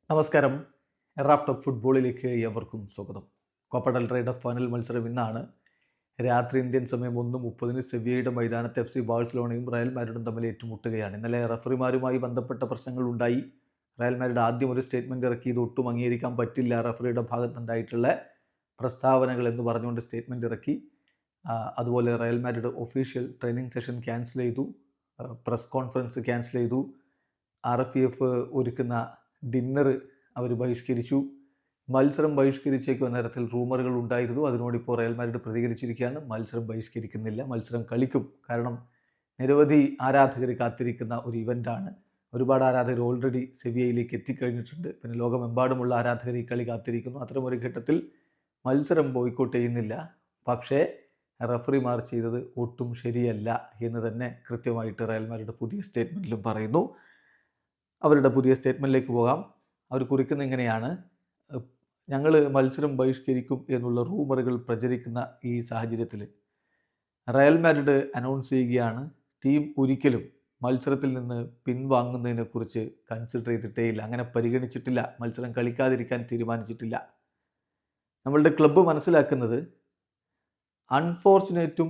നമസ്കാരം. Raf talk ഫുട്ബോളിലേക്ക് ഏവർക്കും സ്വാഗതം. കോപ്പ ഡെൽ റേയുടെ ഫൈനൽ മത്സരം ഇന്നാണ്. രാത്രി ഇന്ത്യൻ സമയം 1:30 സെവിയ്യയുടെ മൈതാനത്ത് എഫ് സി ബാഴ്സലോണയും റയൽ മാഡ്രിഡും തമ്മിൽ ഏറ്റുമുട്ടുകയാണ്. ഇന്നലെ റഫറിമാരുമായി ബന്ധപ്പെട്ട പ്രശ്നങ്ങൾ ഉണ്ടായി. റയൽ മാഡ്രിഡ് ആദ്യം ഒരു സ്റ്റേറ്റ്മെൻറ്റ് ഇറക്കി, ഇത് ഒട്ടും അംഗീകരിക്കാൻ പറ്റില്ല റഫറിയുടെ ഭാഗത്തുണ്ടായിട്ടുള്ള പ്രസ്താവനകൾ എന്ന് പറഞ്ഞുകൊണ്ട് സ്റ്റേറ്റ്മെൻറ്റ് ഇറക്കി. അതുപോലെ Real Madrid official training session cancel ചെയ്തു, പ്രസ് കോൺഫറൻസ് ക്യാൻസൽ ചെയ്തു, RFEF ഒരുക്കുന്ന ഡിന്നർ അവർ ബഹിഷ്കരിച്ചു. മത്സരം ബഹിഷ്കരിച്ചേക്കും എന്ന തരത്തിൽ റൂമറുകൾ ഉണ്ടായിരുന്നു. അതിനോടിപ്പോൾ റയൽ മാഡ്രിഡ് പ്രതികരിച്ചിരിക്കുകയാണ്. മത്സരം ബഹിഷ്കരിക്കുന്നില്ല, മത്സരം കളിക്കും. കാരണം നിരവധി ആരാധകർ കാത്തിരിക്കുന്ന ഒരു ഇവൻ്റാണ്. ഒരുപാട് ആരാധകർ ഓൾറെഡി സെവിയ്യയിലേക്ക് എത്തിക്കഴിഞ്ഞിട്ടുണ്ട്. പിന്നെ ലോകമെമ്പാടുമുള്ള ആരാധകർ ഈ കളി കാത്തിരിക്കുന്നു. അത്തരമൊരു ഘട്ടത്തിൽ മത്സരം ബോയ്ക്കോട്ട് ചെയ്യുന്നില്ല. പക്ഷേ റഫറിമാർ ചെയ്തത് ഒട്ടും ശരിയല്ല എന്ന് തന്നെ കൃത്യമായിട്ട് റയൽ മാഡ്രിഡ് പുതിയ സ്റ്റേറ്റ്മെൻറ്റിലും പറയുന്നു. അവരുടെ പുതിയ സ്റ്റേറ്റ്മെൻറ്റിലേക്ക് പോകാം. അവർ കുറിക്കുന്നത് ഇങ്ങനെയാണ്: ഞങ്ങൾ മത്സരം ബഹിഷ്കരിക്കും എന്നുള്ള റൂമറുകൾ പ്രചരിക്കുന്ന ഈ സാഹചര്യത്തിൽ റയൽ മാഡ്രിഡ് അനൗൺസ് ചെയ്യുകയാണ്, ടീം ഒരിക്കലും മത്സരത്തിൽ നിന്ന് പിൻവാങ്ങുന്നതിനെക്കുറിച്ച് കൺസിഡർ ചെയ്തിട്ടേയില്ല, അങ്ങനെ പരിഗണിച്ചിട്ടില്ല, മത്സരം കളിക്കാതിരിക്കാൻ തീരുമാനിച്ചിട്ടില്ല. നമ്മളുടെ ക്ലബ്ബ് മനസ്സിലാക്കുന്നത് അൺഫോർച്ചുനേറ്റും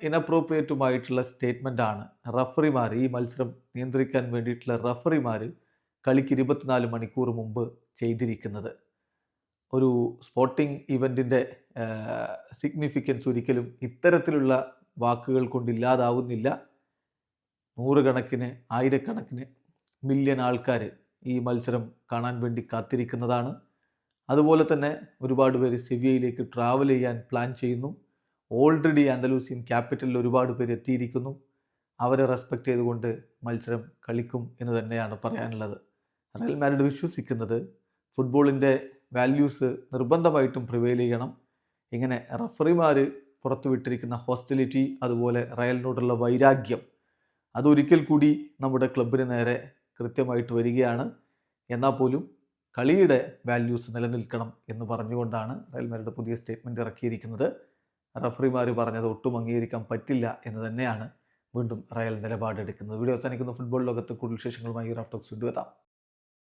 ഇനപ്രോപ്രിയേറ്റുമായിട്ടുള്ള സ്റ്റേറ്റ്മെൻറ്റാണ് റഫറിമാർ, ഈ മത്സരം നിയന്ത്രിക്കാൻ വേണ്ടിയിട്ടുള്ള റഫറിമാർ കളിക്ക് 24 മണിക്കൂർ മുമ്പ് ചെയ്തിരിക്കുന്നത്. ഒരു സ്പോർട്ടിംഗ് ഇവൻറ്റിൻ്റെ സിഗ്നിഫിക്കൻസ് ഒരിക്കലും ഇത്തരത്തിലുള്ള വാക്കുകൾ കൊണ്ടില്ലാതാവുന്നില്ല. നൂറുകണക്കിന്, ആയിരക്കണക്കിന്, മില്യൺ ആൾക്കാർ ഈ മത്സരം കാണാൻ വേണ്ടി കാത്തിരിക്കുന്നതാണ്. അതുപോലെ തന്നെ ഒരുപാട് പേര് സെവിയ്യയിലേക്ക് ട്രാവൽ ചെയ്യാൻ പ്ലാൻ ചെയ്യുന്നു. ഓൾറെഡി ആൻഡലൂസിയൻ ക്യാപിറ്റലിൽ ഒരുപാട് പേര് എത്തിയിരിക്കുന്നു. അവരെ റെസ്പെക്റ്റ് ചെയ്തുകൊണ്ട് മത്സരം കളിക്കും എന്ന് തന്നെയാണ് പറയാനുള്ളത്. റയൽ മാഡ്രിഡ് വിശ്വസിക്കുന്നത് ഫുട്ബോളിൻ്റെ വാല്യൂസ് നിർബന്ധമായിട്ടും പ്രിവെയിൽ ചെയ്യണം. ഇങ്ങനെ റഫറിമാർ പുറത്തുവിട്ടിരിക്കുന്ന ഹോസ്റ്റിലിറ്റി, അതുപോലെ റയലിനോടുള്ള വൈരാഗ്യം, അതൊരിക്കൽ കൂടി നമ്മുടെ ക്ലബിന് നേരെ കൃത്യമായിട്ട് വരികയാണ്. എന്നാൽ പോലും കളിയുടെ വാല്യൂസ് നിലനിൽക്കണം എന്ന് പറഞ്ഞുകൊണ്ടാണ് റയൽ മാഡ്രിഡ് പുതിയ സ്റ്റേറ്റ്മെൻറ്റ് ഇറക്കിയിരിക്കുന്നത്. റഫറിമാർ പറഞ്ഞത് ഒട്ടും അംഗീകരിക്കാൻ പറ്റില്ല എന്ന് തന്നെയാണ് വീണ്ടും റയൽ നിലപാടെടുക്കുന്നത്. വീഡിയോ അവസാനിക്കുന്ന. ഫുട്ബോൾ ലോകത്ത് കൂടുതൽ വിശേഷങ്ങളുമായി റാഫ് ടോക്സ് വീണ്ടും എത്താം.